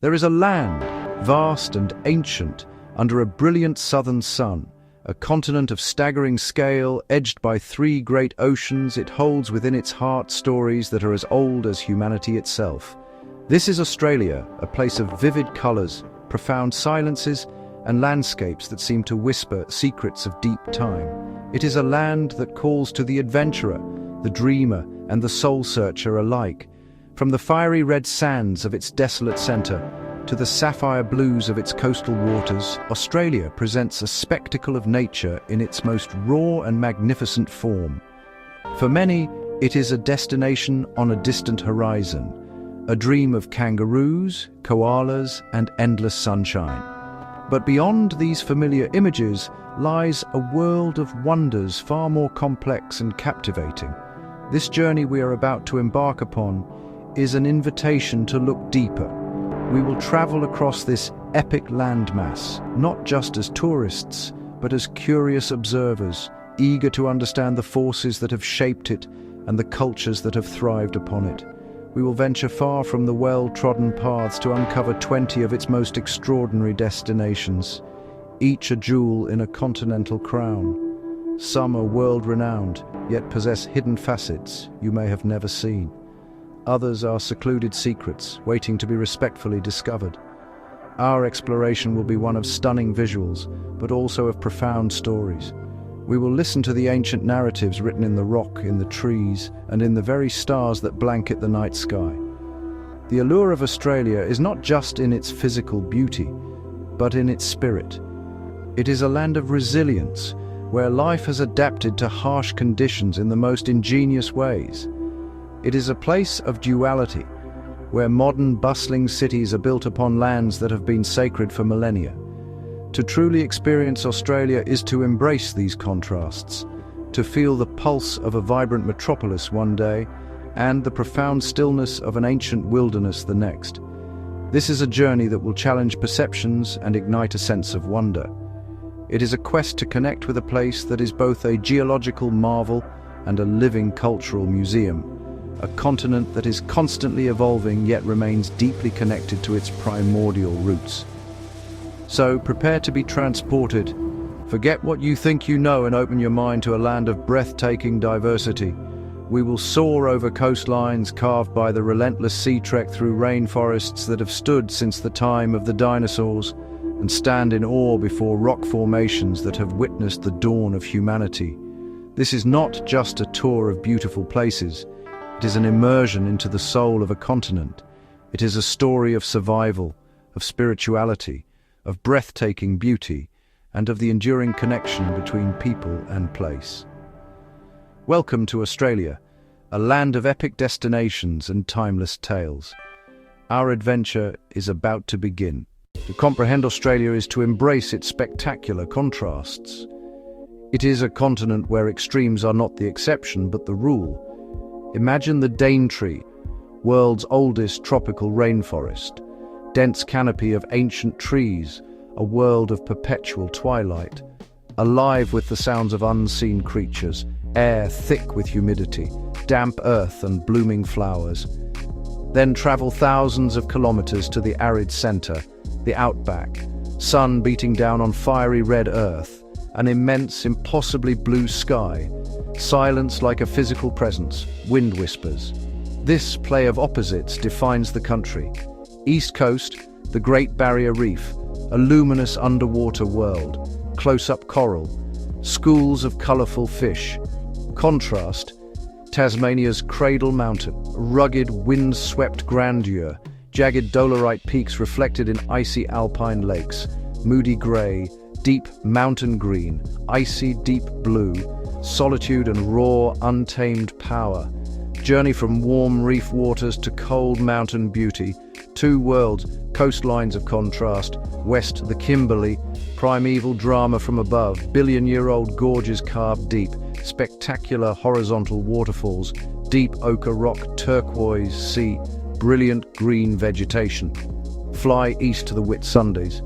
There is a land, vast and ancient, under a brilliant southern sun, a continent of staggering scale, edged by three great oceans. It holds within its heart stories that are as old as humanity itself. This is Australia, a place of vivid colours, profound silences, and landscapes that seem to whisper secrets of deep time. It is a land that calls to the adventurer, the dreamer, and the soul-searcher alike. From the fiery red sands of its desolate centre to the sapphire blues of its coastal waters, Australia presents a spectacle of nature in its most raw and magnificent form. For many, it is a destination on a distant horizon, a dream of kangaroos, koalas, and endless sunshine. But beyond these familiar images lies a world of wonders far more complex and captivating. This journey we are about to embark upon is an invitation to look deeper. We will travel across this epic landmass, not just as tourists, but as curious observers, eager to understand the forces that have shaped it and the cultures that have thrived upon it. We will venture far from the well-trodden paths to uncover 20 of its most extraordinary destinations, each a jewel in a continental crown. Some are world-renowned, yet possess hidden facets you may have never seen. Others are secluded secrets, waiting to be respectfully discovered. Our exploration will be one of stunning visuals, but also of profound stories. We will listen to the ancient narratives written in the rock, in the trees, and in the very stars that blanket the night sky. The allure of Australia is not just in its physical beauty, but in its spirit. It is a land of resilience, where life has adapted to harsh conditions in the most ingenious ways. It is a place of duality, where modern bustling cities are built upon lands that have been sacred for millennia. To truly experience Australia is to embrace these contrasts, to feel the pulse of a vibrant metropolis one day, and the profound stillness of an ancient wilderness the next. This is a journey that will challenge perceptions and ignite a sense of wonder. It is a quest to connect with a place that is both a geological marvel and a living cultural museum. A continent that is constantly evolving yet remains deeply connected to its primordial roots. So prepare to be transported. Forget what you think you know and open your mind to a land of breathtaking diversity. We will soar over coastlines carved by the relentless sea trek through rainforests that have stood since the time of the dinosaurs, and stand in awe before rock formations that have witnessed the dawn of humanity. This is not just a tour of beautiful places. It is an immersion into the soul of a continent. It is a story of survival, of spirituality, of breathtaking beauty, and of the enduring connection between people and place. Welcome to Australia, a land of epic destinations and timeless tales. Our adventure is about to begin. To comprehend Australia is to embrace its spectacular contrasts. It is a continent where extremes are not the exception but the rule. Imagine the Daintree, world's oldest tropical rainforest, dense canopy of ancient trees, a world of perpetual twilight, alive with the sounds of unseen creatures, air thick with humidity, damp earth and blooming flowers. Then travel thousands of kilometers to the arid center, the Outback, sun beating down on fiery red earth, an immense, impossibly blue sky, silence like a physical presence, wind whispers. This play of opposites defines the country. East Coast, the Great Barrier Reef, a luminous underwater world, close-up coral, schools of colorful fish. Contrast, Tasmania's Cradle Mountain, rugged, wind-swept grandeur, jagged dolerite peaks reflected in icy alpine lakes, moody grey, deep mountain green, icy deep blue, solitude and raw, untamed power. Journey from warm reef waters to cold mountain beauty. Two worlds, coastlines of contrast. West, the Kimberley, primeval drama from above, billion-year-old gorges carved deep, spectacular horizontal waterfalls, deep ochre rock, turquoise sea, brilliant green vegetation. Fly east to the Whitsundays.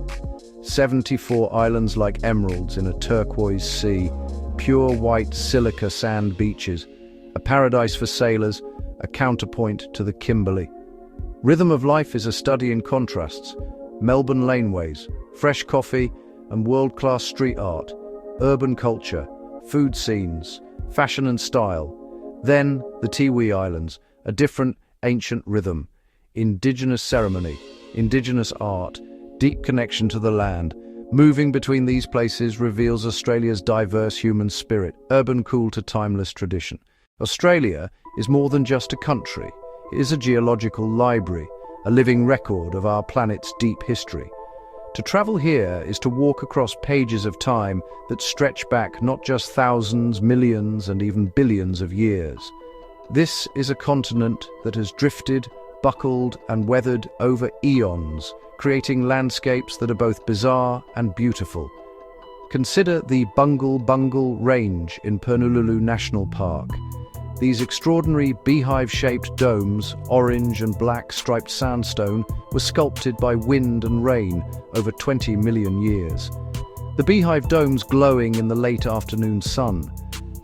74 islands like emeralds in a turquoise sea, pure white silica sand beaches, a paradise for sailors, a counterpoint to the Kimberley. Rhythm of Life is a study in contrasts. Melbourne laneways, fresh coffee and world-class street art, urban culture, food scenes, fashion and style. Then the TIWI Islands, a different ancient rhythm, indigenous ceremony, indigenous art, deep connection to the land. Moving between these places reveals Australia's diverse human spirit, urban cool to timeless tradition. Australia is more than just a country. It is a geological library, a living record of our planet's deep history. To travel here is to walk across pages of time that stretch back not just thousands, millions, and even billions of years. This is a continent that has drifted, buckled, and weathered over eons, creating landscapes that are both bizarre and beautiful. Consider the BUNGLE Range in Uluru National Park. These extraordinary beehive-shaped domes, orange and black striped sandstone, were sculpted by wind and rain over 20 million years. The beehive domes glowing in the late afternoon sun.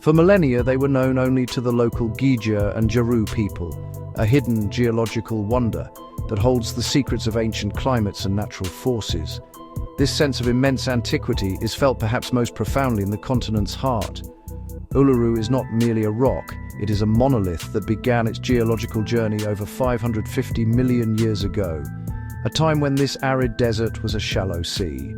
For millennia they were known only to the local Gija and Jaru people, a hidden geological wonder that holds the secrets of ancient climates and natural forces. This sense of immense antiquity is felt perhaps most profoundly in the continent's heart. Uluru is not merely a rock, it is a monolith that began its geological journey over 550 million years ago, a time when this arid desert was a shallow sea.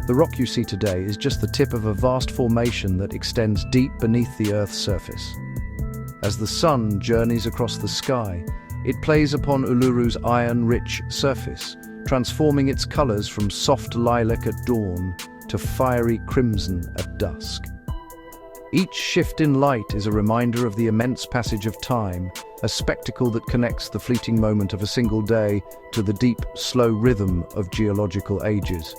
The rock you see today is just the tip of a vast formation that extends deep beneath the Earth's surface. As the sun journeys across the sky, it plays upon Uluru's iron-rich surface, transforming its colors from soft lilac at dawn to fiery crimson at dusk. Each shift in light is a reminder of the immense passage of time, a spectacle that connects the fleeting moment of a single day to the deep, slow rhythm of geological ages.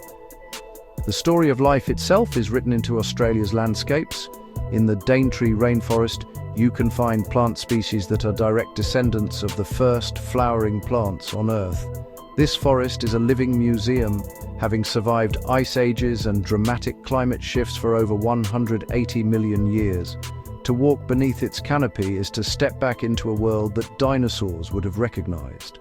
The story of life itself is written into Australia's landscapes. In the Daintree rainforest, you can find plant species that are direct descendants of the first flowering plants on Earth. This forest is a living museum, having survived ice ages and dramatic climate shifts for over 180 million years. To walk beneath its canopy is to step back into a world that dinosaurs would have recognized.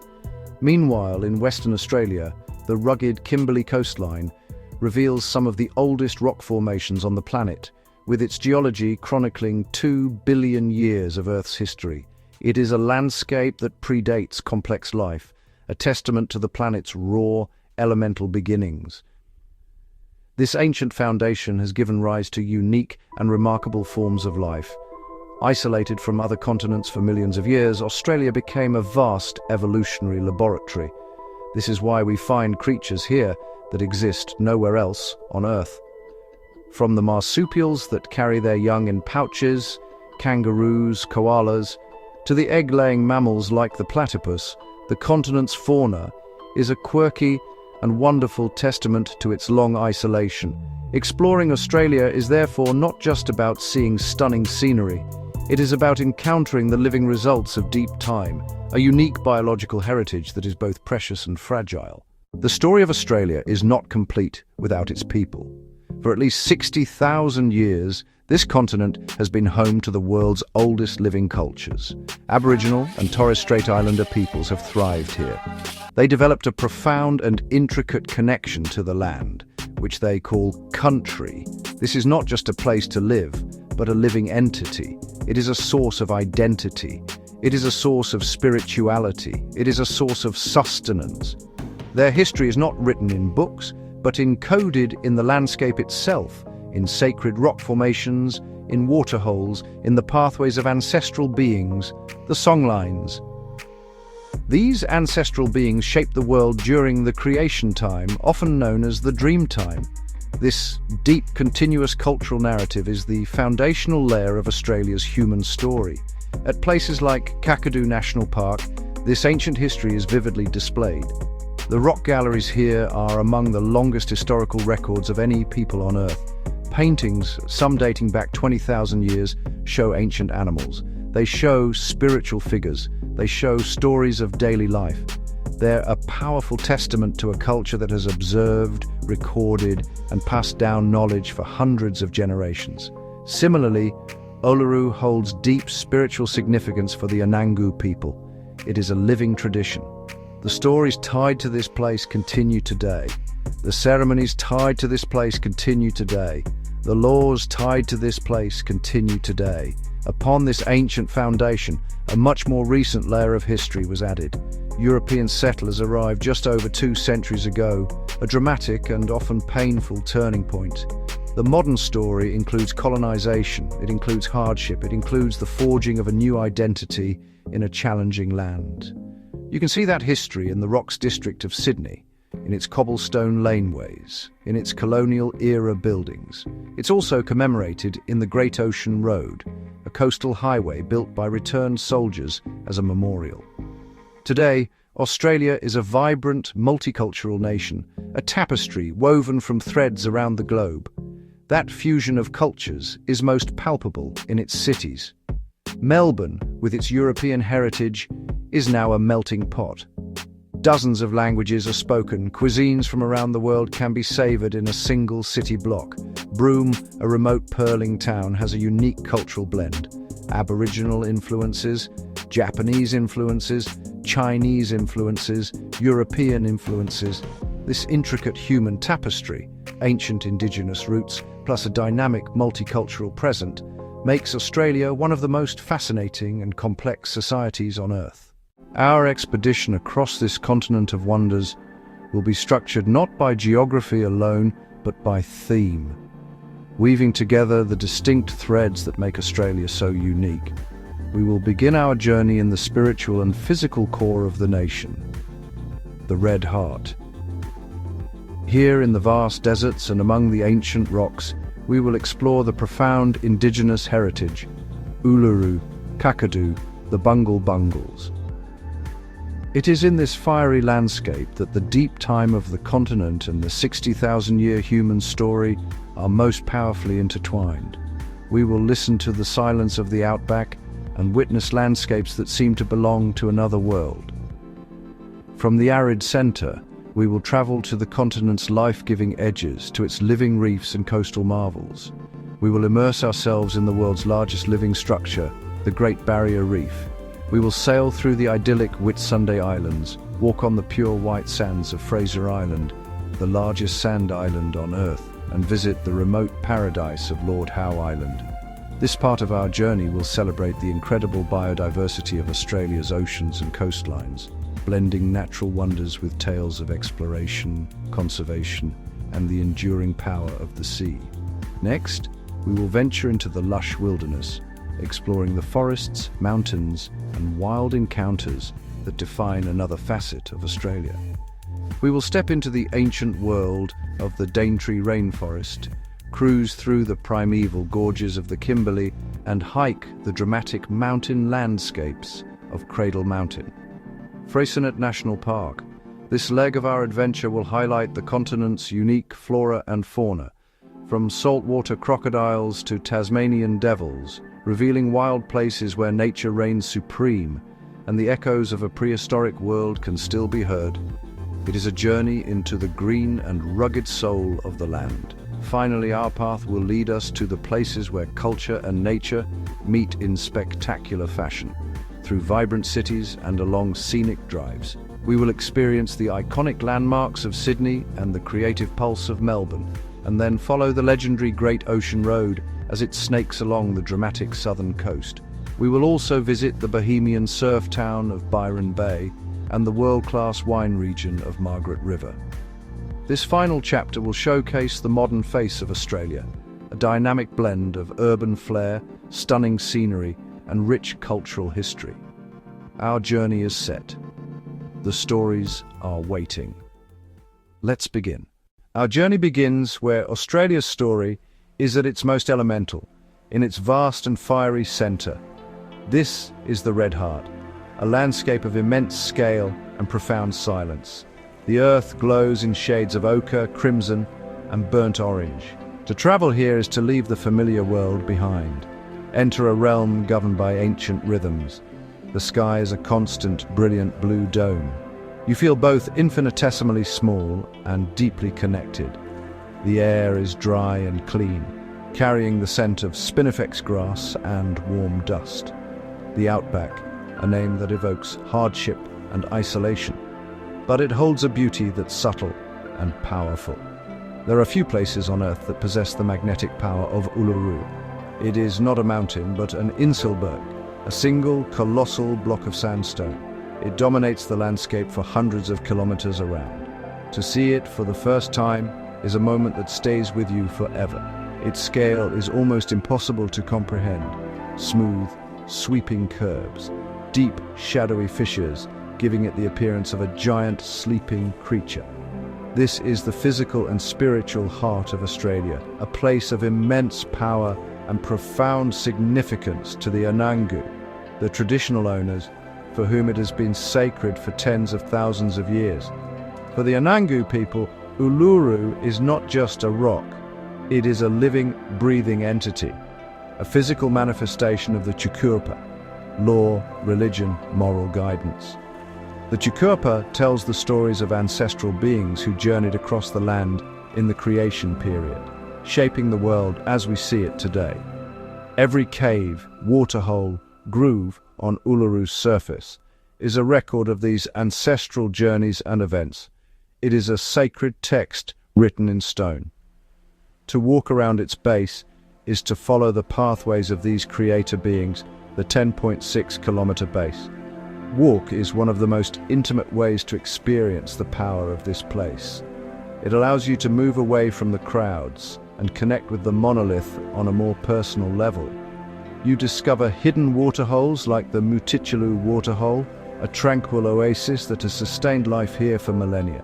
Meanwhile, in Western Australia, the rugged Kimberley coastline reveals some of the oldest rock formations on the planet, with its geology chronicling 2 billion years of Earth's history. It is a landscape that predates complex life, a testament to the planet's raw, elemental beginnings. This ancient foundation has given rise to unique and remarkable forms of life. Isolated from other continents for millions of years, Australia became a vast evolutionary laboratory. This is why we find creatures here that exist nowhere else on Earth. From the marsupials that carry their young in pouches, kangaroos, koalas, to the egg-laying mammals like the platypus, the continent's fauna is a quirky and wonderful testament to its long isolation. Exploring Australia is therefore not just about seeing stunning scenery. It is about encountering the living results of deep time, a unique biological heritage that is both precious and fragile. The story of Australia is not complete without its people. For at least 60,000 years, this continent has been home to the world's oldest living cultures. Aboriginal and Torres Strait Islander peoples have thrived here. They developed a profound and intricate connection to the land, which they call country. This is not just a place to live, but a living entity. It is a source of identity. It is a source of spirituality. It is a source of sustenance. Their history is not written in books, but encoded in the landscape itself, in sacred rock formations, in waterholes, in the pathways of ancestral beings, the songlines. These ancestral beings shaped the world during the creation time, often known as the dream time. This deep, continuous cultural narrative is the foundational layer of Australia's human story. At places like KAKADU National Park, this ancient history is vividly displayed. The rock galleries here are among the longest historical records of any people on Earth. Paintings, some dating back 20,000 years, show ancient animals. They show spiritual figures. They show stories of daily life. They're a powerful testament to a culture that has observed, recorded, and passed down knowledge for hundreds of generations. Similarly, Uluru holds deep spiritual significance for the Anangu people. It is a living tradition. The The stories tied to this place continue today. The ceremonies tied to this place continue today. The laws tied to this place continue today. Upon this ancient foundation, a much more recent layer of history was added. European settlers arrived just over 2 centuries ago, a dramatic and often painful turning point. The modern story includes colonization, it includes hardship, it includes the forging of a new identity in a challenging land. You can see that history in the Rocks district of Sydney, in its cobblestone laneways, in its colonial-era buildings. It's also commemorated in the Great Ocean Road, a coastal highway built by returned soldiers as a memorial. Today, Australia is a vibrant, multicultural nation, a tapestry woven from threads around the globe. That fusion of cultures is most palpable in its cities. Melbourne, with its European heritage, is now a melting pot. Dozens of languages are spoken, cuisines from around the world can be savoured in a single city block. Broome, a remote pearling town, has a unique cultural blend. Aboriginal influences, Japanese influences, Chinese influences, European influences. This intricate human tapestry, ancient indigenous roots, plus a dynamic multicultural present, makes Australia one of the most fascinating and complex societies on Earth. Our expedition across this continent of wonders will be structured not by geography alone, but by theme, weaving together the distinct threads that make Australia so unique. We will begin our journey in the spiritual and physical core of the nation, the Red Heart. Here in the vast deserts and among the ancient rocks, we will explore the profound indigenous heritage, Uluru, KAKADU, the Bungles. It is in this fiery landscape that the deep time of the continent and the 60,000-year human story are most powerfully intertwined. We will listen to the silence of the Outback and witness landscapes that seem to belong to another world. From the arid center, we will travel to the continent's life-giving edges, to its living reefs and coastal marvels. We will immerse ourselves in the world's largest living structure, the Great Barrier Reef. We will sail through the idyllic Whitsunday Islands, walk on the pure white sands of Fraser Island, the largest sand island on Earth, and visit the remote paradise of Lord Howe Island. This part of our journey will celebrate the incredible biodiversity of Australia's oceans and coastlines, blending natural wonders with tales of exploration, conservation, and the enduring power of the sea. Next, we will venture into the lush wilderness, exploring the forests, mountains, and wild encounters that define another facet of Australia. We will step into the ancient world of the Daintree rainforest, cruise through the primeval gorges of the Kimberley, and hike the dramatic mountain landscapes of Cradle Mountain. Freycinet National Park. This leg of our adventure will highlight the continent's unique flora and fauna, from saltwater crocodiles to Tasmanian devils, revealing wild places where nature reigns supreme and the echoes of a prehistoric world can still be heard. It is a journey into the green and rugged soul of the land. Finally, our path will lead us to the places where culture and nature meet in spectacular fashion. Through vibrant cities and along scenic drives, we will experience the iconic landmarks of Sydney and the creative pulse of Melbourne, and then follow the legendary Great Ocean Road as it snakes along the dramatic southern coast. We will also visit the bohemian surf town of Byron Bay and the world-class wine region of Margaret River. This final chapter will showcase the modern face of Australia, a dynamic blend of urban flair, stunning scenery, and rich cultural history. Our journey is set. The stories are waiting. Let's begin. Our journey begins where Australia's story is at its most elemental, in its vast and fiery center. This is the Red Heart, a landscape of immense scale and profound silence. The earth glows in shades of ochre, crimson, and burnt orange. To travel here is to leave the familiar world behind. Enter a realm governed by ancient rhythms. The sky is a constant, brilliant blue dome. You feel both infinitesimally small and deeply connected. The air is dry and clean, carrying the scent of spinifex grass and warm dust. The Outback, a name that evokes hardship and isolation. but it holds a beauty that's subtle and powerful. There are few places on Earth that possess the magnetic power of Uluru. It is not a mountain, but an Inselberg, a single, colossal block of sandstone. It dominates the landscape for hundreds of kilometers around. To see it for the first time is a moment that stays with you forever. Its scale is almost impossible to comprehend. Smooth, sweeping curves, deep, shadowy fissures, giving it the appearance of a giant, sleeping creature. This is the physical and spiritual heart of Australia, a place of immense power and profound significance to the Anangu, the traditional owners, for whom it has been sacred for tens of thousands of years. For the Anangu people, Uluru is not just a rock, it is a living, breathing entity, a physical manifestation of the Chukurpa, law, religion, moral guidance. The Chukurpa tells the stories of ancestral beings who journeyed across the land in the creation period, shaping the world as we see it today. Every cave, waterhole, groove on Uluru's surface is a record of these ancestral journeys and events. It is a sacred text written in stone. To walk around its base is to follow the pathways of these creator beings, the 10.6-kilometer base. Walk is one of the most intimate ways to experience the power of this place. It allows you to move away from the crowds and connect with the monolith on a more personal level. You discover hidden waterholes like the Mutichulu waterhole, a tranquil oasis that has sustained life here for millennia.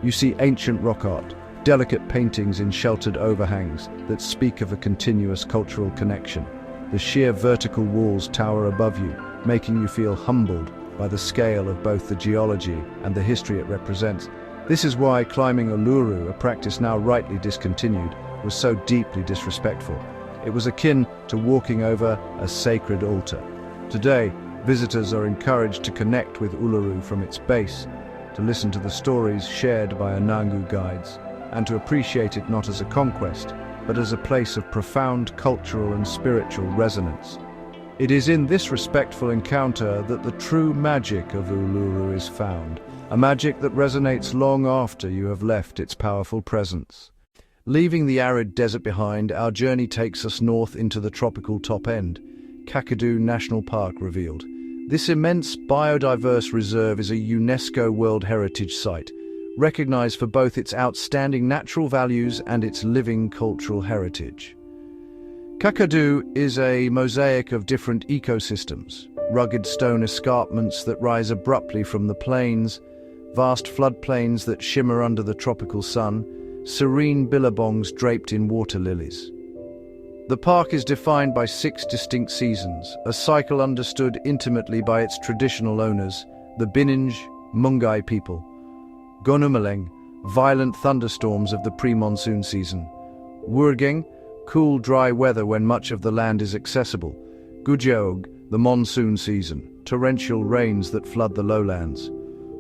You see ancient rock art, delicate paintings in sheltered overhangs that speak of a continuous cultural connection. The sheer vertical walls tower above you, making you feel humbled by the scale of both the geology and the history it represents. This is why climbing Uluru, a practice now rightly discontinued, was so deeply disrespectful. It was akin to walking over a sacred altar. Today, visitors are encouraged to connect with Uluru from its base, to listen to the stories shared by Anangu guides, and to appreciate it not as a conquest, but as a place of profound cultural and spiritual resonance. It is in this respectful encounter that the true magic of Uluru is found, a magic that resonates long after you have left its powerful presence. Leaving the arid desert behind, our journey takes us north into the tropical top end, KAKADU National Park revealed. This immense biodiverse reserve is a UNESCO World Heritage Site, recognized for both its outstanding natural values and its living cultural heritage. KAKADU is a mosaic of different ecosystems, rugged stone escarpments that rise abruptly from the plains, vast floodplains that shimmer under the tropical sun, serene billabongs draped in water lilies. The park is defined by 6 distinct seasons, a cycle understood intimately by its traditional owners, the Bininj Mungai people. Gonumaleng, violent thunderstorms of the pre-monsoon season. Wurgeng, cool, dry weather when much of the land is accessible. Gujeog, the monsoon season, torrential rains that flood the lowlands.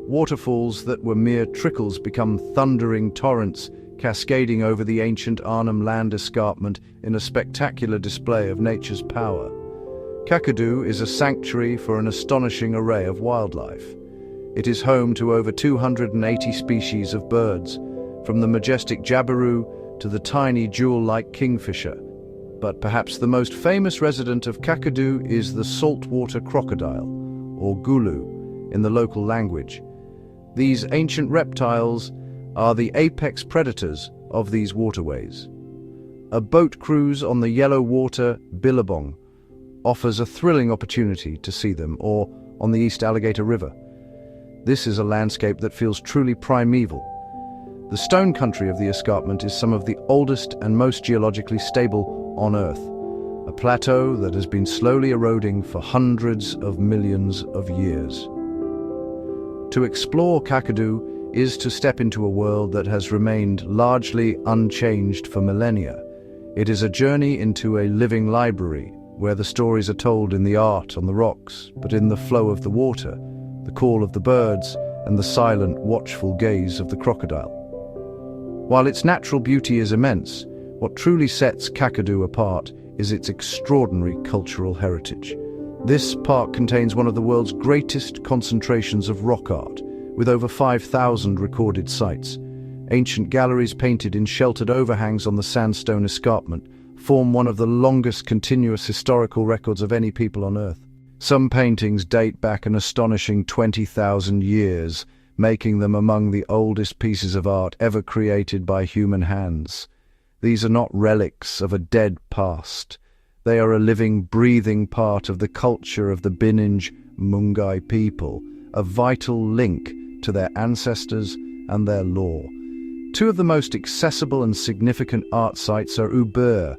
Waterfalls that were mere trickles become thundering torrents, cascading over the ancient Arnhem Land escarpment in a spectacular display of nature's power. KAKADU is a sanctuary for an astonishing array of wildlife. It is home to over 280 species of birds, from the majestic jabiru to the tiny jewel-like kingfisher. But perhaps the most famous resident of KAKADU is the saltwater crocodile, or gulu, in the local language. These ancient reptiles are the apex predators of these waterways. A boat cruise on the yellow water Billabong offers a thrilling opportunity to see them, or on the East Alligator River. This is a landscape that feels truly primeval. The stone country of the escarpment is some of the oldest and most geologically stable on Earth, a plateau that has been slowly eroding for hundreds of millions of years. To explore KAKADU is to step into a world that has remained largely unchanged for millennia. It is a journey into a living library, where the stories are told in the art on the rocks, but in the flow of the water, the call of the birds, and the silent, watchful gaze of the crocodile. While its natural beauty is immense, what truly sets KAKADU apart is its extraordinary cultural heritage. This park contains one of the world's greatest concentrations of rock art, with over 5,000 recorded sites. Ancient galleries painted in sheltered overhangs on the sandstone escarpment form one of the longest continuous historical records of any people on Earth. Some paintings date back an astonishing 20,000 years, making them among the oldest pieces of art ever created by human hands. These are not relics of a dead past. They are a living, breathing part of the culture of the Bininj Mungai people, a vital link to their ancestors and their lore. Two of the most accessible and significant art sites are Uluru.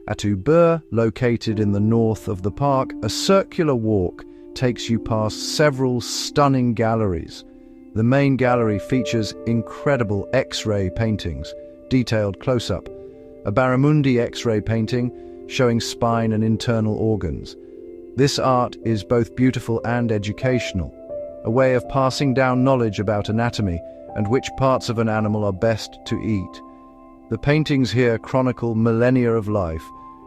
At Uluru, located in the north of the park, a circular walk takes you past several stunning galleries. The main gallery features incredible X-ray paintings, detailed close-up. A Barramundi X-ray painting showing spine and internal organs. This art is both beautiful and educational, a way of passing down knowledge about anatomy and which parts of an animal are best to eat. The paintings here chronicle millennia of life,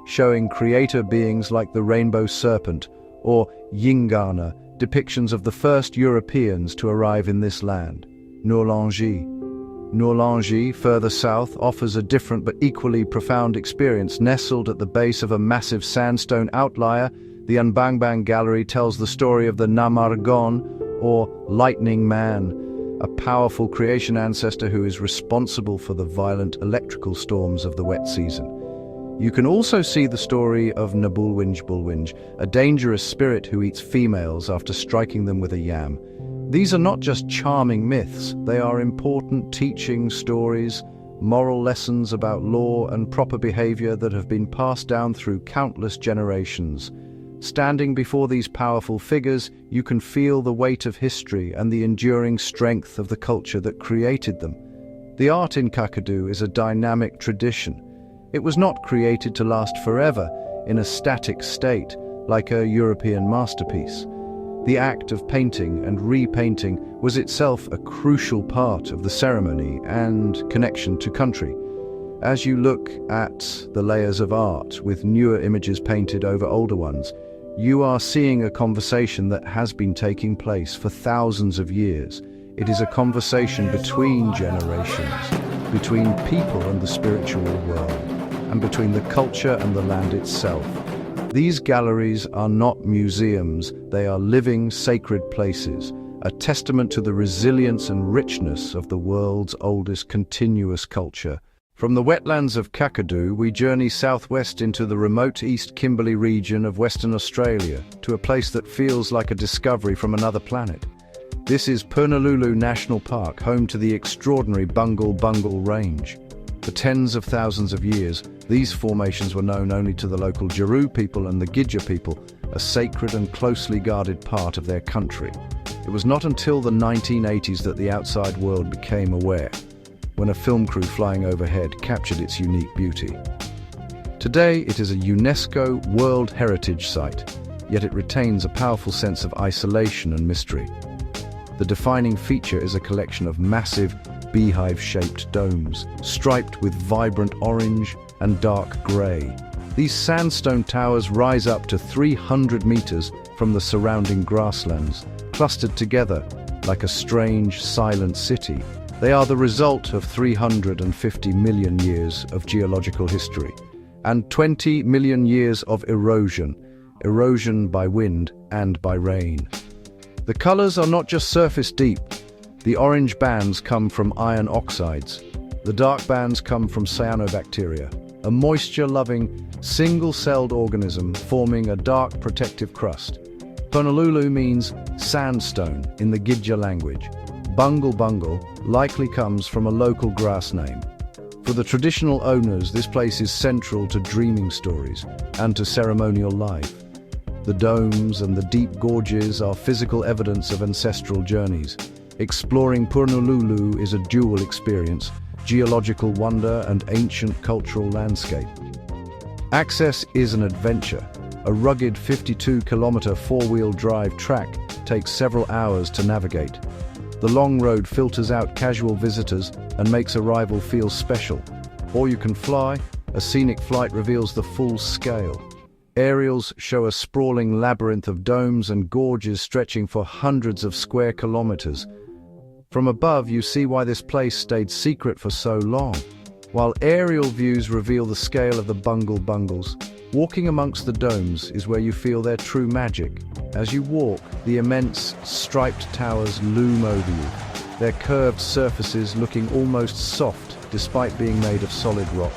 showing creator beings like the rainbow serpent or Yingana, depictions of the first Europeans to arrive in this land. Nourlangie, further south, offers a different but equally profound experience. Nestled at the base of a massive sandstone outlier, the Nbangbang Gallery tells the story of the Namargon, or Lightning Man, a powerful creation ancestor who is responsible for the violent electrical storms of the wet season. You can also see the story of Nabulwinj, a dangerous spirit who eats females after striking them with a yam. These are not just charming myths, they are important teaching stories, moral lessons about law and proper behavior that have been passed down through countless generations. Standing before these powerful figures, you can feel the weight of history and the enduring strength of the culture that created them. The art in Kakadu is a dynamic tradition. It was not created to last forever in a static state like a European masterpiece. The act of painting and repainting was itself a crucial part of the ceremony and connection to country. As you look at the layers of art with newer images painted over older ones, you are seeing a conversation that has been taking place for thousands of years. It is a conversation between generations, between people and the spiritual world, and between the culture and the land itself. These galleries are not museums, they are living, sacred places, a testament to the resilience and richness of the world's oldest continuous culture. From the wetlands of Kakadu, we journey southwest into the remote East Kimberley region of Western Australia, to a place that feels like a discovery from another planet. This is Purnululu National Park, home to the extraordinary Bungle Range. For tens of thousands of years, these formations were known only to the local Jaru people and the Gidja people, a sacred and closely guarded part of their country. It was not until the 1980s that the outside world became aware, when a film crew flying overhead captured its unique beauty. Today, it is a UNESCO World Heritage Site, yet it retains a powerful sense of isolation and mystery. The defining feature is a collection of massive, beehive-shaped domes, striped with vibrant orange and dark grey. These sandstone towers rise up to 300 meters from the surrounding grasslands, clustered together like a strange, silent city. They are the result of 350 million years of geological history and 20 million years of erosion by wind and by rain. The colors are not just surface deep. The orange bands come from iron oxides. The dark bands come from cyanobacteria, a moisture-loving, single-celled organism forming a dark protective crust. Purnululu means sandstone in the Gidja language. Bungle likely comes from a local grass name. For the traditional owners, this place is central to dreaming stories and to ceremonial life. The domes and the deep gorges are physical evidence of ancestral journeys. Exploring Purnululu is a dual experience, geological wonder and ancient cultural landscape. Access is an adventure. A rugged 52-kilometer four-wheel drive track takes several hours to navigate. The long road filters out casual visitors and makes arrival feel special. Or you can fly. A scenic flight reveals the full scale. Aerials show a sprawling labyrinth of domes and gorges stretching for hundreds of square kilometers. From above, you see why this place stayed secret for so long. While aerial views reveal the scale of the Bungles, walking amongst the domes is where you feel their true magic. As you walk, the immense, striped towers loom over you, their curved surfaces looking almost soft despite being made of solid rock.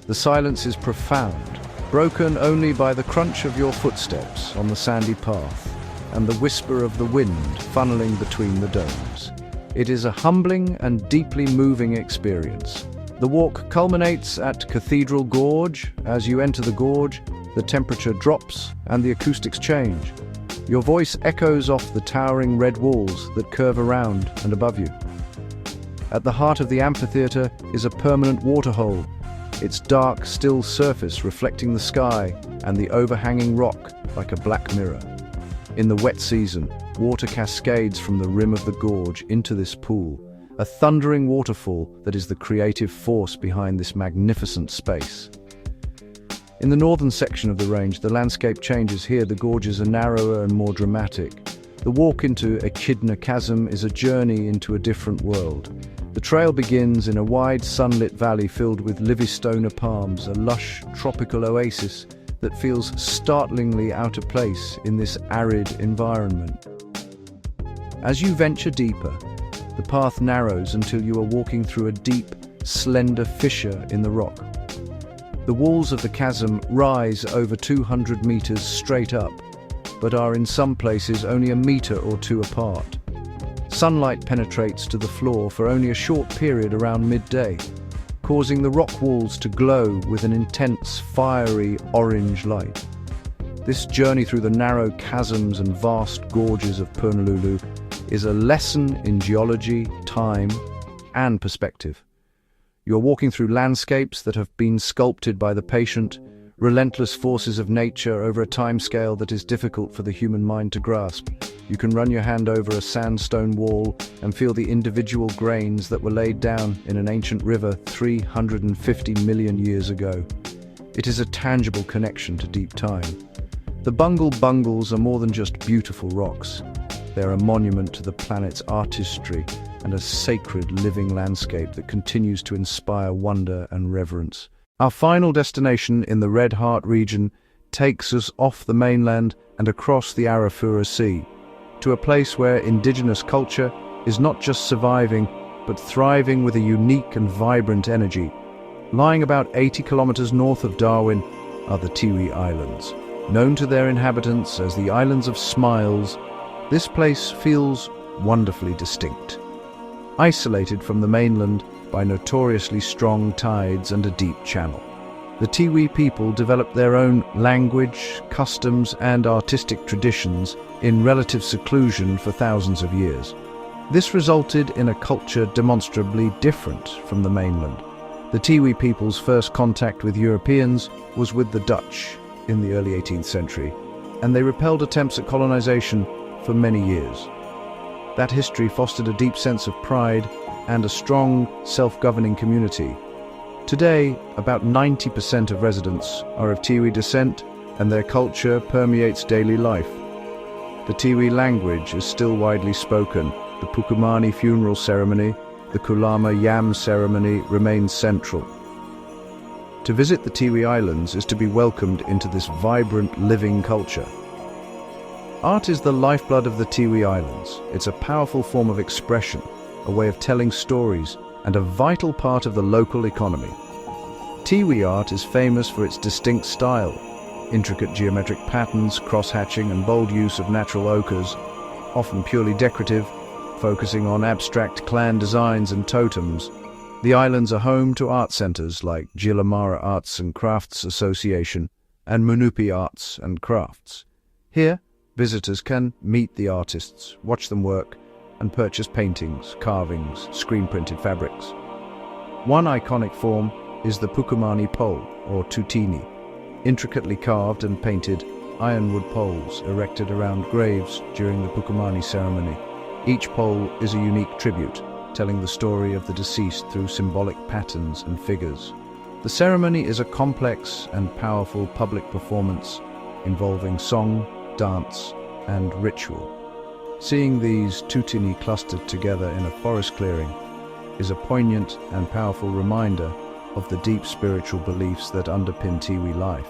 The silence is profound, broken only by the crunch of your footsteps on the sandy path and the whisper of the wind funneling between the domes. It is a humbling and deeply moving experience. The walk culminates at Cathedral Gorge. As you enter the gorge, the temperature drops and the acoustics change. Your voice echoes off the towering red walls that curve around and above you. At the heart of the amphitheater is a permanent waterhole, its dark, still surface reflecting the sky and the overhanging rock like a black mirror. In the wet season, water cascades from the rim of the gorge into this pool, a thundering waterfall that is the creative force behind this magnificent space. In the northern section of the range, the landscape changes. Here, the gorges are narrower and more dramatic. The walk into Echidna Chasm is a journey into a different world. The trail begins in a wide sunlit valley filled with Livistona palms, a lush tropical oasis that feels startlingly out of place in this arid environment. As you venture deeper, the path narrows until you are walking through a deep, slender fissure in the rock. The walls of the chasm rise over 200 meters straight up, but are in some places only a meter or two apart. Sunlight penetrates to the floor for only a short period around midday, causing the rock walls to glow with an intense, fiery orange light. This journey through the narrow chasms and vast gorges of Uluru is a lesson in geology, time, and perspective. You're walking through landscapes that have been sculpted by the patient, relentless forces of nature over a timescale that is difficult for the human mind to grasp. You can run your hand over a sandstone wall and feel the individual grains that were laid down in an ancient river 350 million years ago. It is a tangible connection to deep time. The Bungles are more than just beautiful rocks. They're a monument to the planet's artistry and a sacred living landscape that continues to inspire wonder and reverence. Our final destination in the Red Heart region takes us off the mainland and across the Arafura Sea, to a place where indigenous culture is not just surviving, but thriving with a unique and vibrant energy. Lying about 80 kilometers north of Darwin are the TIWI Islands. Known to their inhabitants as the Islands of Smiles, this place feels wonderfully distinct. Isolated from the mainland by notoriously strong tides and a deep channel, the TIWI people developed their own language, customs, and artistic traditions in relative seclusion for thousands of years. This resulted in a culture demonstrably different from the mainland. The TIWI people's first contact with Europeans was with the Dutch in the early 18th century, and they repelled attempts at colonization for many years. That history fostered a deep sense of pride and a strong, self-governing community. Today, about 90% of residents are of TIWI descent, and their culture permeates daily life. The TIWI language is still widely spoken. The Pukumani funeral ceremony, the Kulama Yam ceremony remains central. To visit the TIWI Islands is to be welcomed into this vibrant, living culture. Art is the lifeblood of the TIWI Islands. It's a powerful form of expression, a way of telling stories, and a vital part of the local economy. TIWI art is famous for its distinct style, intricate geometric patterns, cross-hatching, and bold use of natural ochres, often purely decorative, focusing on abstract clan designs and totems. The islands are home to art centers like Jilamara Arts and Crafts Association and Munupi Arts and Crafts. Here, visitors can meet the artists, watch them work, and purchase paintings, carvings, screen-printed fabrics. One iconic form is the Pukumani pole, or tutini, intricately carved and painted ironwood poles erected around graves during the Pukumani ceremony. Each pole is a unique tribute, telling the story of the deceased through symbolic patterns and figures. The ceremony is a complex and powerful public performance involving song, dance, and ritual. Seeing these tutini clustered together in a forest clearing is a poignant and powerful reminder of the deep spiritual beliefs that underpin TIWI life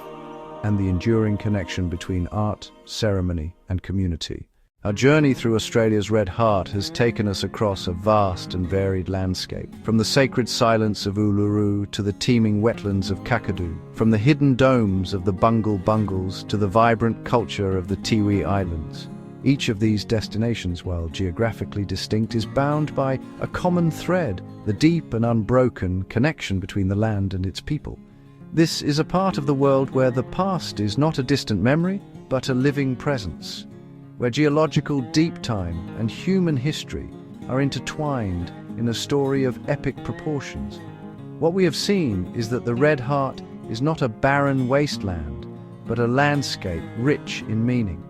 and the enduring connection between art, ceremony, and community. Our journey through Australia's Red Heart has taken us across a vast and varied landscape, from the sacred silence of Uluru to the teeming wetlands of KAKADU, from the hidden domes of the Bungles to the vibrant culture of the TIWI Islands. Each of these destinations, while geographically distinct, is bound by a common thread, the deep and unbroken connection between the land and its people. This is a part of the world where the past is not a distant memory, but a living presence, where geological deep time and human history are intertwined in a story of epic proportions. What we have seen is that the Red Heart is not a barren wasteland, but a landscape rich in meaning.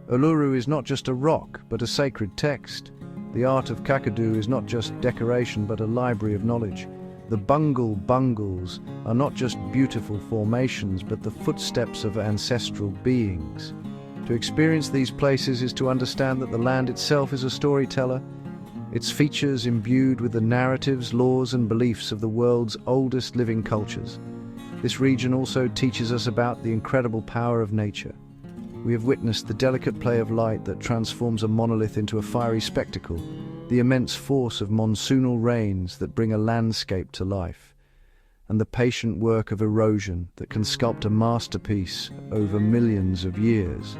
Uluru is not just a rock, but a sacred text. The art of KAKADU is not just decoration, but a library of knowledge. The Bungles are not just beautiful formations, but the footsteps of ancestral beings. To experience these places is to understand that the land itself is a storyteller, its features imbued with the narratives, laws, and beliefs of the world's oldest living cultures. This region also teaches us about the incredible power of nature. We have witnessed the delicate play of light that transforms a monolith into a fiery spectacle, the immense force of monsoonal rains that bring a landscape to life, and the patient work of erosion that can sculpt a masterpiece over millions of years.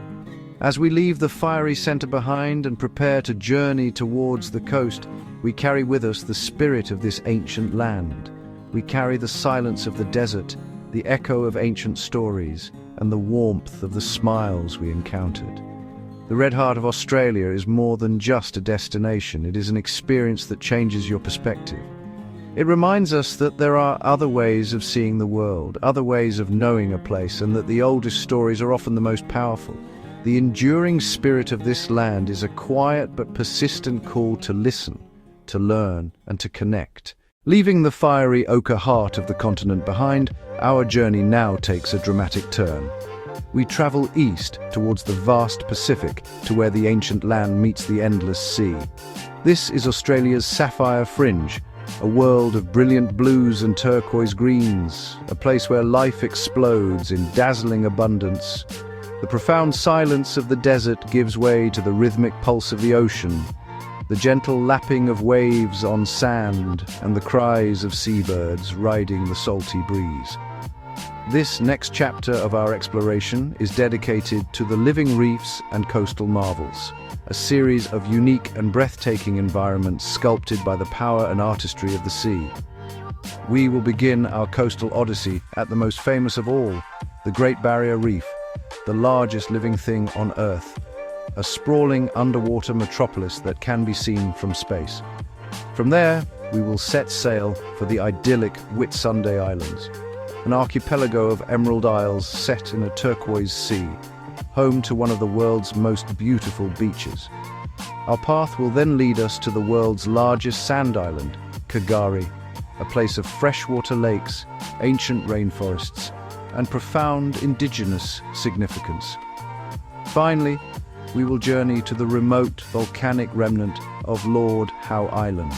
As we leave the fiery center behind and prepare to journey towards the coast, we carry with us the spirit of this ancient land. We carry the silence of the desert, the echo of ancient stories, and the warmth of the smiles we encountered. The Red Heart of Australia is more than just a destination. It is an experience that changes your perspective. It reminds us that there are other ways of seeing the world, other ways of knowing a place, and that the oldest stories are often the most powerful. The enduring spirit of this land is a quiet but persistent call to listen, to learn, and to connect. Leaving the fiery ochre heart of the continent behind, our journey now takes a dramatic turn. We travel east towards the vast Pacific to where the ancient land meets the endless sea. This is Australia's Sapphire Fringe, a world of brilliant blues and turquoise greens, a place where life explodes in dazzling abundance. The profound silence of the desert gives way to the rhythmic pulse of the ocean, the gentle lapping of waves on sand, and the cries of seabirds riding the salty breeze. This next chapter of our exploration is dedicated to the living reefs and coastal marvels, a series of unique and breathtaking environments sculpted by the power and artistry of the sea. We will begin our coastal odyssey at the most famous of all, the Great Barrier Reef, the largest living thing on Earth, a sprawling underwater metropolis that can be seen from space. From there, we will set sail for the idyllic Whitsunday Islands, an archipelago of emerald isles set in a turquoise sea, home to one of the world's most beautiful beaches. Our path will then lead us to the world's largest sand island, K'gari, a place of freshwater lakes, ancient rainforests, and profound indigenous significance. Finally, we will journey to the remote volcanic remnant of Lord Howe Island,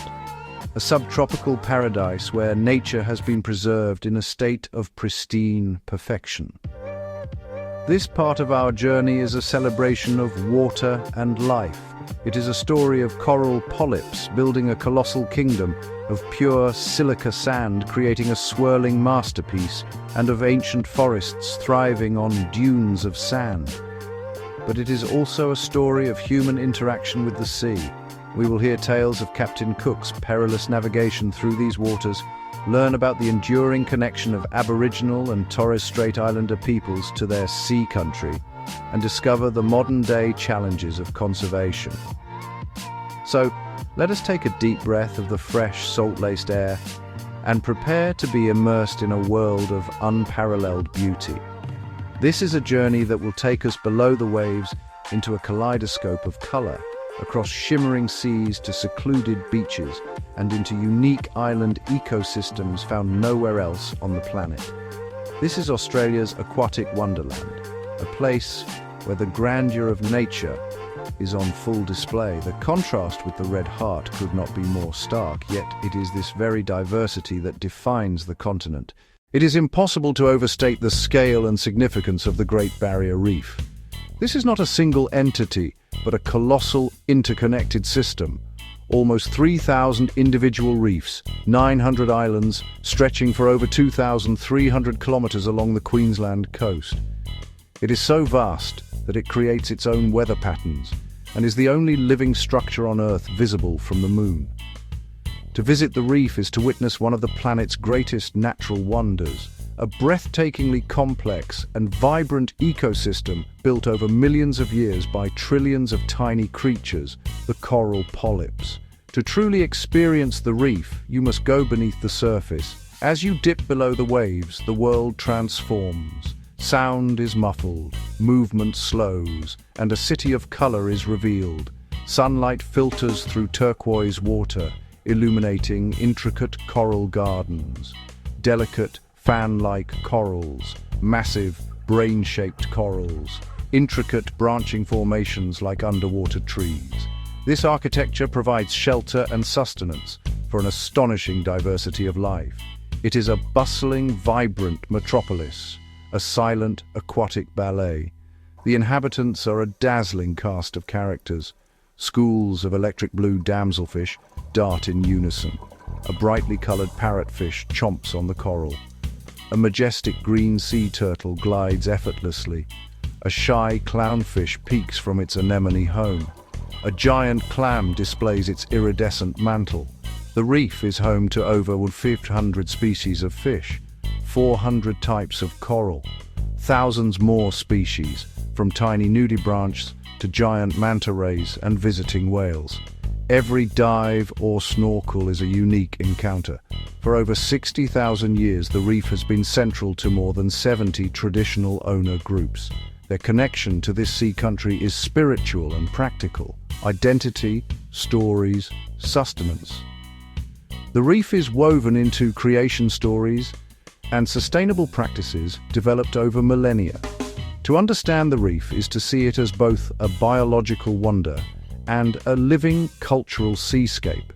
a subtropical paradise where nature has been preserved in a state of pristine perfection. This part of our journey is a celebration of water and life. It is a story of coral polyps building a colossal kingdom, of pure silica sand creating a swirling masterpiece, and of ancient forests thriving on dunes of sand. But it is also a story of human interaction with the sea. We will hear tales of Captain Cook's perilous navigation through these waters, learn about the enduring connection of Aboriginal and Torres Strait Islander peoples to their sea country, and discover the modern-day challenges of conservation. So, let us take a deep breath of the fresh, salt-laced air and prepare to be immersed in a world of unparalleled beauty. This is a journey that will take us below the waves into a kaleidoscope of color, across shimmering seas to secluded beaches, and into unique island ecosystems found nowhere else on the planet. This is Australia's aquatic wonderland, a place where the grandeur of nature is on full display. The contrast with the red heart could not be more stark, yet it is this very diversity that defines the continent. It is impossible to overstate the scale and significance of the Great Barrier Reef. This is not a single entity, but a colossal, interconnected system. Almost 3,000 individual reefs, 900 islands, stretching for over 2,300 kilometers along the Queensland coast. It is so vast that it creates its own weather patterns and is the only living structure on Earth visible from the Moon. To visit the reef is to witness one of the planet's greatest natural wonders, a breathtakingly complex and vibrant ecosystem built over millions of years by trillions of tiny creatures, the coral polyps. To truly experience the reef, you must go beneath the surface. As you dip below the waves, the world transforms. Sound is muffled, movement slows, and a city of color is revealed. Sunlight filters through turquoise water, illuminating intricate coral gardens. Delicate, fan-like corals, massive, brain-shaped corals, intricate branching formations like underwater trees. This architecture provides shelter and sustenance for an astonishing diversity of life. It is a bustling, vibrant metropolis, a silent, aquatic ballet. The inhabitants are a dazzling cast of characters. Schools of electric blue damselfish dart in unison. A brightly colored parrotfish chomps on the coral. A majestic green sea turtle glides effortlessly. A shy clownfish peeks from its anemone home. A giant clam displays its iridescent mantle. The reef is home to over 500 species of fish, 400 types of coral, thousands more species, from tiny nudibranchs to giant manta rays and visiting whales. Every dive or snorkel is a unique encounter. For over 60,000 years, the reef has been central to more than 70 traditional owner groups. Their connection to this sea country is spiritual and practical. Identity, stories, sustenance. The reef is woven into creation stories and sustainable practices developed over millennia. To understand the reef is to see it as both a biological wonder and a living cultural seascape.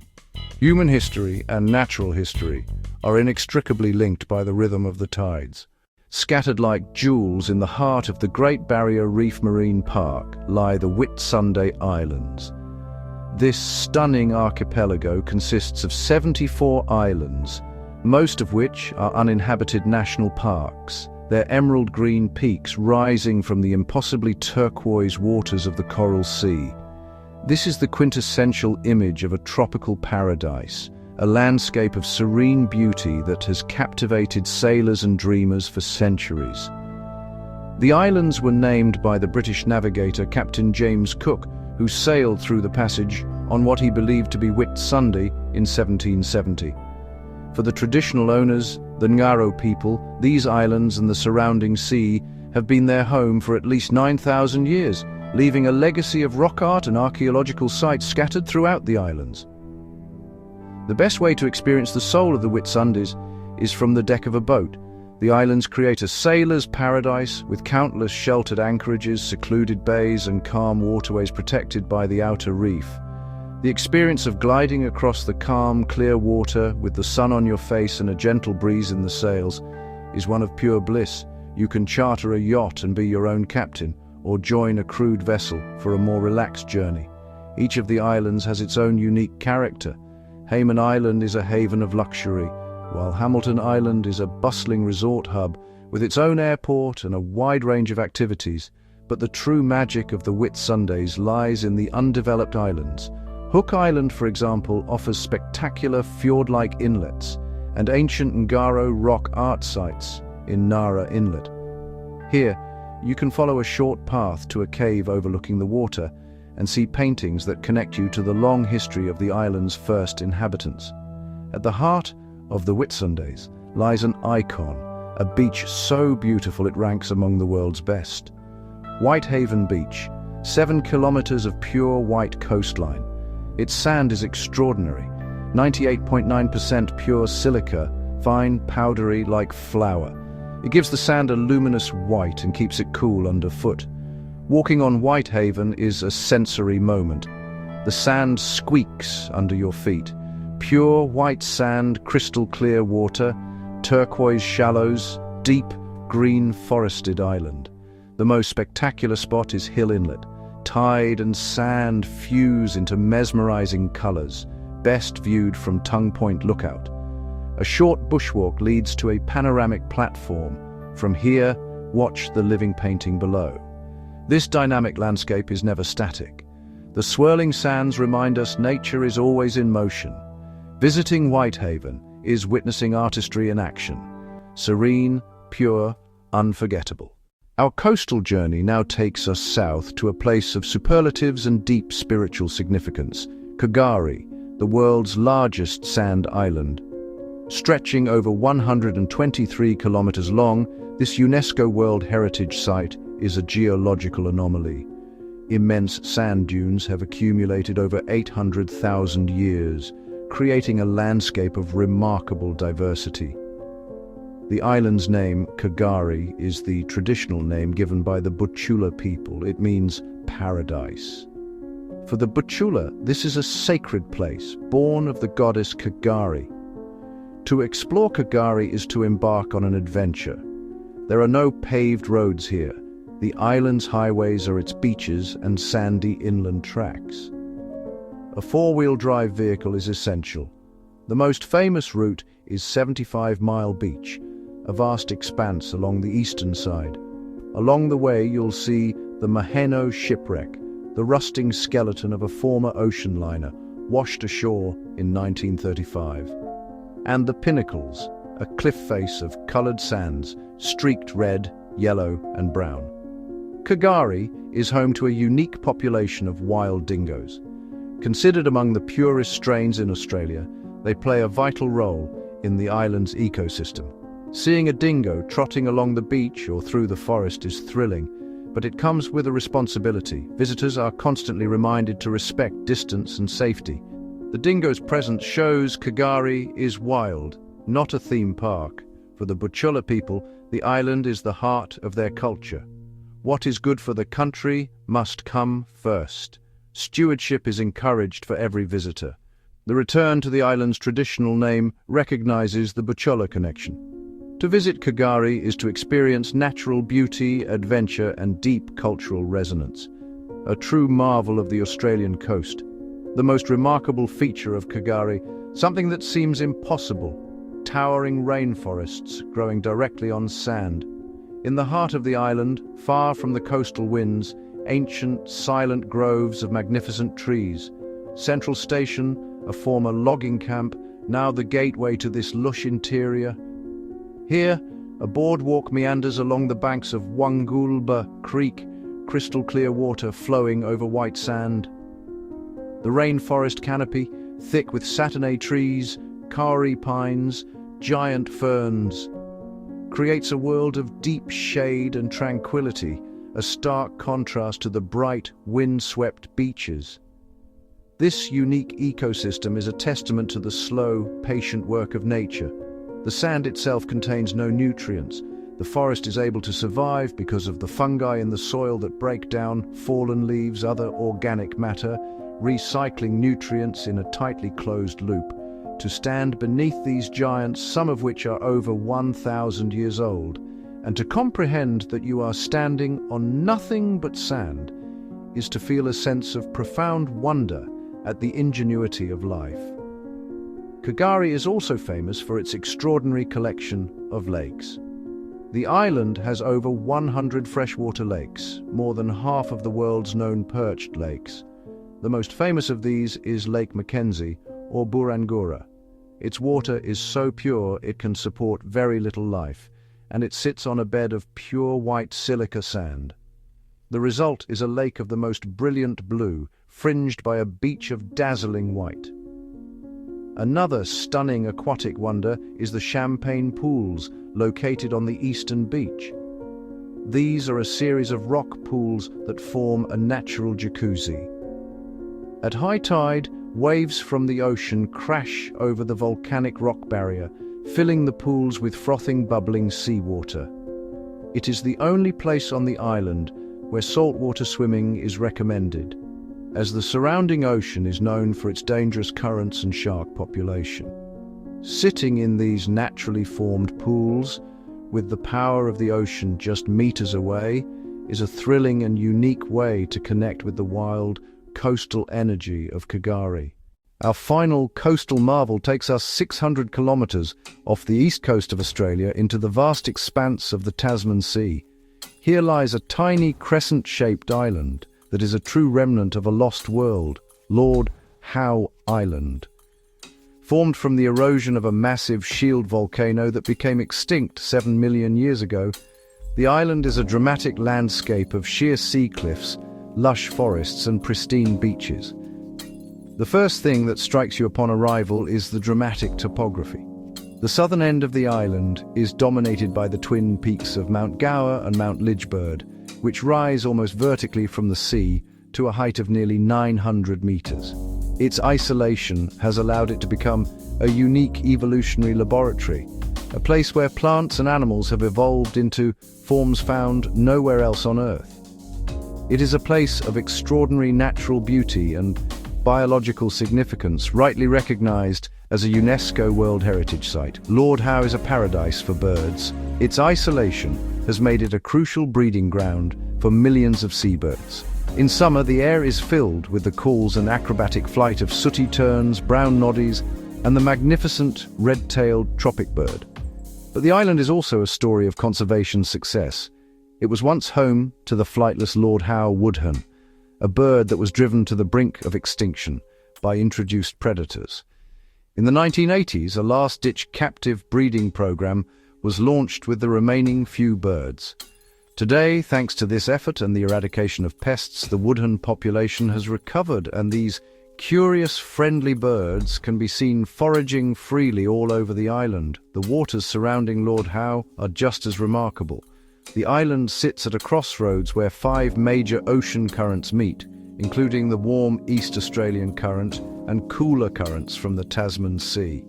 Human history and natural history are inextricably linked by the rhythm of the tides. Scattered like jewels in the heart of the Great Barrier Reef Marine Park lie the Whitsunday Islands. This stunning archipelago consists of 74 islands, most of which are uninhabited national parks, their emerald green peaks rising from the impossibly turquoise waters of the Coral Sea. This is the quintessential image of a tropical paradise, a landscape of serene beauty that has captivated sailors and dreamers for centuries. The islands were named by the British navigator Captain James Cook, who sailed through the passage on what he believed to be Whitsunday in 1770. For the traditional owners, the Ngaro people, these islands and the surrounding sea have been their home for at least 9,000 years, leaving a legacy of rock art and archaeological sites scattered throughout the islands. The best way to experience the soul of the Whitsundays is from the deck of a boat. The islands create a sailor's paradise with countless sheltered anchorages, secluded bays and calm waterways protected by the outer reef. The experience of gliding across the calm, clear water with the sun on your face and a gentle breeze in the sails is one of pure bliss. You can charter a yacht and be your own captain, or join a crewed vessel for a more relaxed journey. Each of the islands has its own unique character. Hayman Island is a haven of luxury, while Hamilton Island is a bustling resort hub with its own airport and a wide range of activities. But the true magic of the Whitsundays lies in the undeveloped islands. Hook Island, for example, offers spectacular fjord-like inlets and ancient Ngaro rock art sites in Nara Inlet. Here, you can follow a short path to a cave overlooking the water and see paintings that connect you to the long history of the island's first inhabitants. At the heart of the Whitsundays lies an icon, a beach so beautiful it ranks among the world's best. Whitehaven Beach, 7 kilometers of pure white coastline. Its sand is extraordinary, 98.9% pure silica, fine, powdery, like flour. It gives the sand a luminous white and keeps it cool underfoot. Walking on Whitehaven is a sensory moment. The sand squeaks under your feet. Pure white sand, crystal clear water, turquoise shallows, deep green forested island. The most spectacular spot is Hill Inlet. Tide and sand fuse into mesmerizing colors, best viewed from Tongue Point Lookout. A short bushwalk leads to a panoramic platform. From here, watch the living painting below. This dynamic landscape is never static. The swirling sands remind us nature is always in motion. Visiting Whitehaven is witnessing artistry in action. Serene, pure, unforgettable. Our coastal journey now takes us south to a place of superlatives and deep spiritual significance, Kagari, the world's largest sand island. Stretching over 123 kilometers long, this UNESCO World Heritage Site is a geological anomaly. Immense sand dunes have accumulated over 800,000 years, creating a landscape of remarkable diversity. The island's name, Kagari, is the traditional name given by the Butchula people. It means paradise. For the Butchula, this is a sacred place, born of the goddess Kagari. To explore Kagari is to embark on an adventure. There are no paved roads here. The island's highways are its beaches and sandy inland tracks. A four-wheel drive vehicle is essential. The most famous route is 75 Mile Beach, a vast expanse along the eastern side. Along the way you'll see the Maheno shipwreck, the rusting skeleton of a former ocean liner washed ashore in 1935. And the Pinnacles, a cliff face of colored sands, streaked red, yellow and brown. Kagari is home to a unique population of wild dingoes. Considered among the purest strains in Australia, they play a vital role in the island's ecosystem. Seeing a dingo trotting along the beach or through the forest is thrilling, but it comes with a responsibility. Visitors are constantly reminded to respect distance and safety. The dingo's presence shows Kagari is wild, not a theme park. For the Butchula people, the island is the heart of their culture. What is good for the country must come first. Stewardship is encouraged for every visitor. The return to the island's traditional name recognizes the Butchula connection. To visit Kagari is to experience natural beauty, adventure, and deep cultural resonance. A true marvel of the Australian coast. The most remarkable feature of Kagari, something that seems impossible, towering rainforests growing directly on sand. In the heart of the island, far from the coastal winds, ancient, silent groves of magnificent trees. Central Station, a former logging camp, now the gateway to this lush interior. Here, a boardwalk meanders along the banks of Wanderlust Creek, crystal clear water flowing over white sand. The rainforest canopy, thick with Saturday trees, kauri pines, giant ferns, creates a world of deep shade and tranquility, a stark contrast to the bright, wind-swept beaches. This unique ecosystem is a testament to the slow, patient work of nature. The sand itself contains no nutrients. The forest is able to survive because of the fungi in the soil that break down fallen leaves, other organic matter, recycling nutrients in a tightly closed loop. To stand beneath these giants, some of which are over 1,000 years old, and to comprehend that you are standing on nothing but sand, is to feel a sense of profound wonder at the ingenuity of life. Kagari is also famous for its extraordinary collection of lakes. The island has over 100 freshwater lakes, more than half of the world's known perched lakes. The most famous of these is Lake Mackenzie, or Burangura. Its water is so pure it can support very little life, and it sits on a bed of pure white silica sand. The result is a lake of the most brilliant blue, fringed by a beach of dazzling white. Another stunning aquatic wonder is the Champagne Pools, located on the eastern beach. These are a series of rock pools that form a natural jacuzzi. At high tide, waves from the ocean crash over the volcanic rock barrier, filling the pools with frothing, bubbling seawater. It is the only place on the island where saltwater swimming is recommended, as the surrounding ocean is known for its dangerous currents and shark population. Sitting in these naturally formed pools, with the power of the ocean just meters away, is a thrilling and unique way to connect with the wild, coastal energy of Kagari. Our final coastal marvel takes us 600 kilometers off the east coast of Australia into the vast expanse of the Tasman Sea. Here lies a tiny crescent-shaped island that is a true remnant of a lost world, Lord Howe Island. Formed from the erosion of a massive shield volcano that became extinct 7 million years ago, the island is a dramatic landscape of sheer sea cliffs, lush forests and pristine beaches. The first thing that strikes you upon arrival is the dramatic topography. The southern end of the island is dominated by the twin peaks of Mount Gower and Mount Lidgebird, which rise almost vertically from the sea to a height of nearly 900 meters. Its isolation has allowed it to become a unique evolutionary laboratory, a place where plants and animals have evolved into forms found nowhere else on Earth. It is a place of extraordinary natural beauty and biological significance, rightly recognized as a UNESCO World Heritage Site. Lord Howe is a paradise for birds. Its isolation has made it a crucial breeding ground for millions of seabirds. In summer, the air is filled with the calls and acrobatic flight of sooty terns, brown noddies, and the magnificent red-tailed tropic bird. But the island is also a story of conservation success. It was once home to the flightless Lord Howe woodhen, a bird that was driven to the brink of extinction by introduced predators. In the 1980s, a last-ditch captive breeding program was launched with the remaining few birds. Today, thanks to this effort and the eradication of pests, the woodhen population has recovered, and these curious, friendly birds can be seen foraging freely all over the island. The waters surrounding Lord Howe are just as remarkable. The island sits at a crossroads where 5 major ocean currents meet, including the warm East Australian current and cooler currents from the Tasman Sea.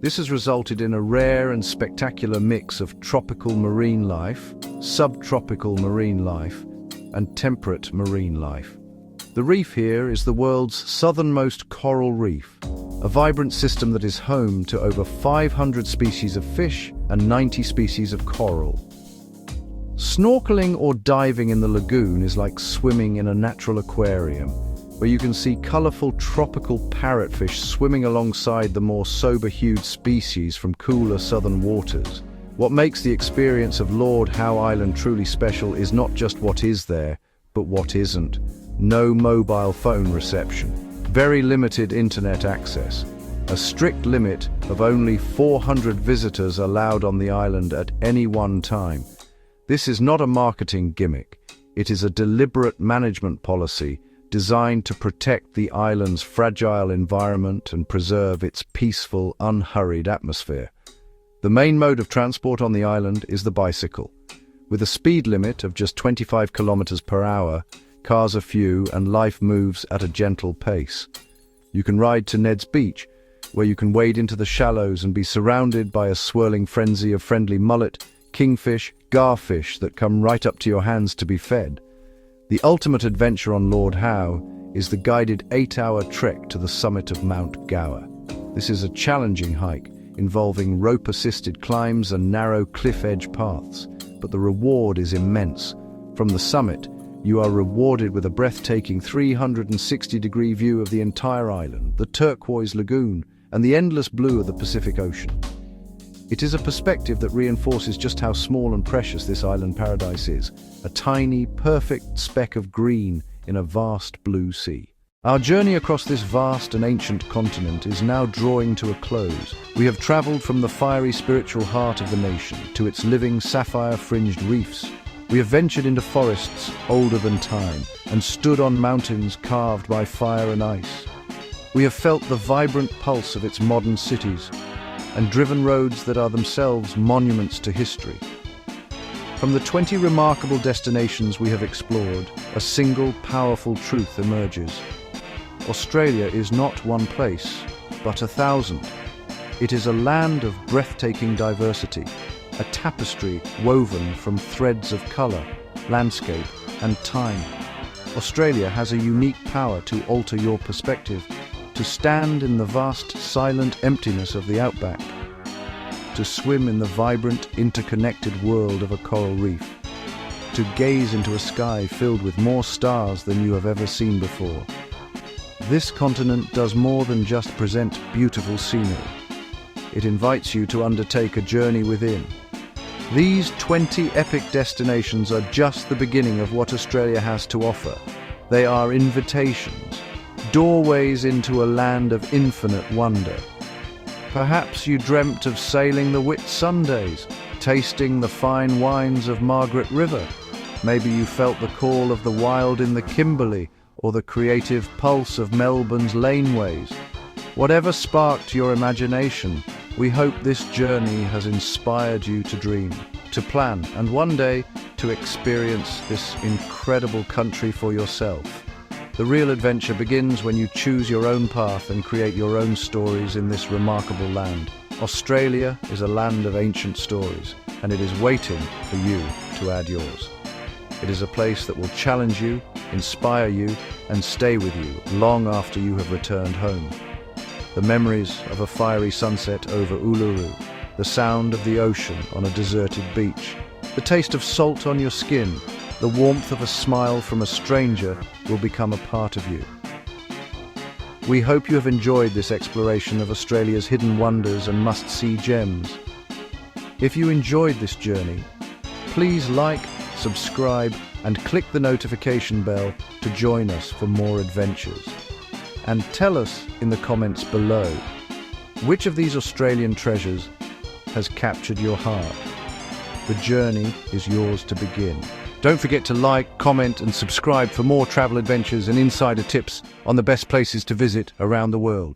This has resulted in a rare and spectacular mix of tropical marine life, subtropical marine life, and temperate marine life. The reef here is the world's southernmost coral reef, a vibrant system that is home to over 500 species of fish and 90 species of coral. Snorkeling or diving in the lagoon is like swimming in a natural aquarium, where you can see colorful tropical parrotfish swimming alongside the more sober-hued species from cooler southern waters. What makes the experience of Lord Howe Island truly special is not just what is there, but what isn't. No mobile phone reception, very limited internet access, a strict limit of only 400 visitors allowed on the island at any one time. This is not a marketing gimmick. It is a deliberate management policy designed to protect the island's fragile environment and preserve its peaceful, unhurried atmosphere. The main mode of transport on the island is the bicycle. With a speed limit of just 25 kilometers per hour, cars are few and life moves at a gentle pace. You can ride to Ned's Beach, where you can wade into the shallows and be surrounded by a swirling frenzy of friendly mullet, kingfish, garfish that come right up to your hands to be fed. The ultimate adventure on Lord Howe is the guided 8-hour trek to the summit of Mount Gower. This is a challenging hike, involving rope-assisted climbs and narrow cliff-edge paths, but the reward is immense. From the summit, you are rewarded with a breathtaking 360-degree view of the entire island, the turquoise lagoon, and the endless blue of the Pacific Ocean. It is a perspective that reinforces just how small and precious this island paradise is, a tiny, perfect speck of green in a vast blue sea. Our journey across this vast and ancient continent is now drawing to a close. We have traveled from the fiery spiritual heart of the nation to its living sapphire-fringed reefs. We have ventured into forests older than time and stood on mountains carved by fire and ice. We have felt the vibrant pulse of its modern cities and driven roads that are themselves monuments to history. From the 20 remarkable destinations we have explored, a single powerful truth emerges. Australia is not one place, but 1,000. It is a land of breathtaking diversity, a tapestry woven from threads of color, landscape, and time. Australia has a unique power to alter your perspective, to stand in the vast, silent emptiness of the Outback, to swim in the vibrant, interconnected world of a coral reef, to gaze into a sky filled with more stars than you have ever seen before. This continent does more than just present beautiful scenery. It invites you to undertake a journey within. These 20 epic destinations are just the beginning of what Australia has to offer. They are invitations, doorways into a land of infinite wonder. Perhaps you dreamt of sailing the Whitsundays, tasting the fine wines of Margaret River. Maybe you felt the call of the wild in the Kimberley or the creative pulse of Melbourne's laneways. Whatever sparked your imagination, we hope this journey has inspired you to dream, to plan, and one day to experience this incredible country for yourself. The real adventure begins when you choose your own path and create your own stories in this remarkable land. Australia is a land of ancient stories, and it is waiting for you to add yours. It is a place that will challenge you, inspire you, and stay with you long after you have returned home. The memories of a fiery sunset over Uluru, the sound of the ocean on a deserted beach, the taste of salt on your skin, the warmth of a smile from a stranger will become a part of you. We hope you have enjoyed this exploration of Australia's hidden wonders and must-see gems. If you enjoyed this journey, please like, subscribe, and click the notification bell to join us for more adventures. And tell us in the comments below, which of these Australian treasures has captured your heart? The journey is yours to begin. Don't forget to like, comment, and subscribe for more travel adventures and insider tips on the best places to visit around the world.